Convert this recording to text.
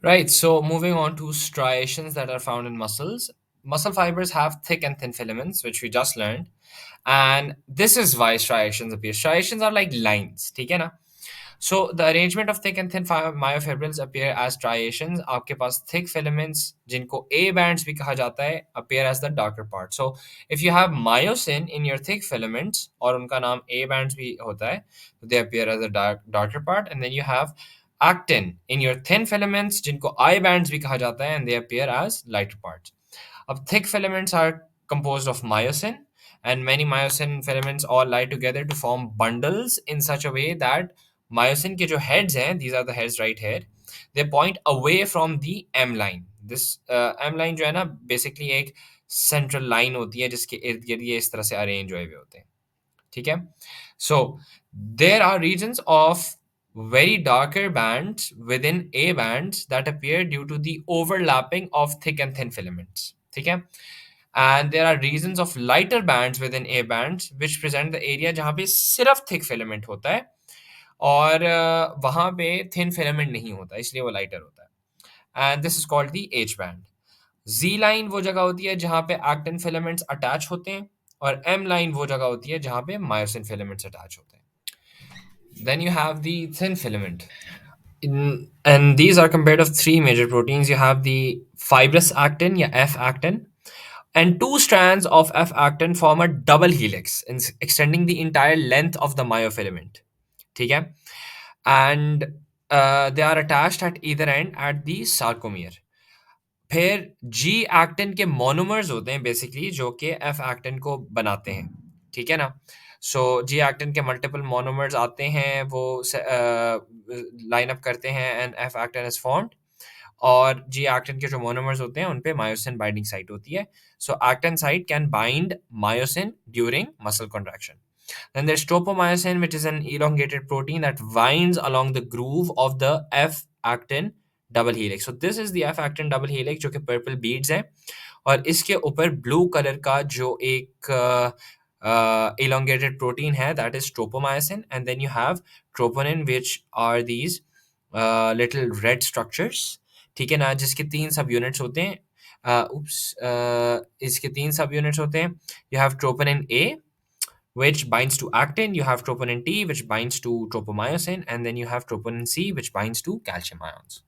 Right. So moving on to striations that are found in muscles. Muscle fibers have thick and thin filaments, which we just learned. And this is why striations appear. Striations are like lines. ठीक है ना? So the arrangement of thick and thin myofibrils appear as striations. आपके पास thick filaments जिनको A bands भी कहा जाता है appear as the darker part. So if you have myosin in your thick filaments और उनका नाम A bands भी होता है, they appear as a darker part, and then you have actin in your thin filaments जिनको I bands भी कहा जाता है, and they appear as lighter parts. अब thick filaments are composed of myosin, and many myosin filaments all lie together to form bundles in such a way that myosin के जो heads हैं, these are the heads right here, they point away from the M line. This M line जो है ना basically एक central line होती है जिसके इर्द गिर्द ये इस तरह से arrange हुए होते हैं. ठीक है? So there are regions of very darker bands within A bands that appear due to the overlapping of thick and thin filaments. ठीक है? And there are regions of lighter bands within A bands which present the area जहाँ पे सिर्फ thick filament होता है और वहाँ पे thin filament नहीं होता इसलिए वो lighter होता है. And this is called the H band. Z line वो जगह होती है जहाँ पे actin filaments attach होते हैं और M line वो जगह होती है जहाँ पे myosin filaments attach होते हैं. Then you have the thin filament. And these are compared of three major proteins. You have the fibrous actin, yeah, F actin, and two strands of F actin form a double helix, extending the entire length of the myofilament. ठीक है? And they are attached at either end at the sarcomere. फिर G actin के monomers होते हैं basically जो कि F actin को बनाते हैं. ठीक है ना? सो जी एक्टिन के मल्टीपल मोनोमर्स आते हैं, वो लाइन अप करते हैं and F actin is formed. और जी एक्टिन के जो मोनोमर्स होते हैं उन पे मायोसिन बाइंडिंग साइट होती है. So actin site can bind myosin during muscle contraction. Then there's tropomyosin, which is an elongated protein that winds along the groove of the F actin double helix. So this is the F actin double helix जो कि purple beads है और इसके ऊपर blue color का जो एक elongated protein है that is tropomyosin, and then you have troponin which are these little red structures. ठीक है ना? जिसके तीन सब यूनिट्स होते हैं. इसके तीन सब यूनिट्स होते हैं. You have troponin A which binds to actin, you have troponin T which binds to tropomyosin, and then you have troponin C which binds to calcium ions.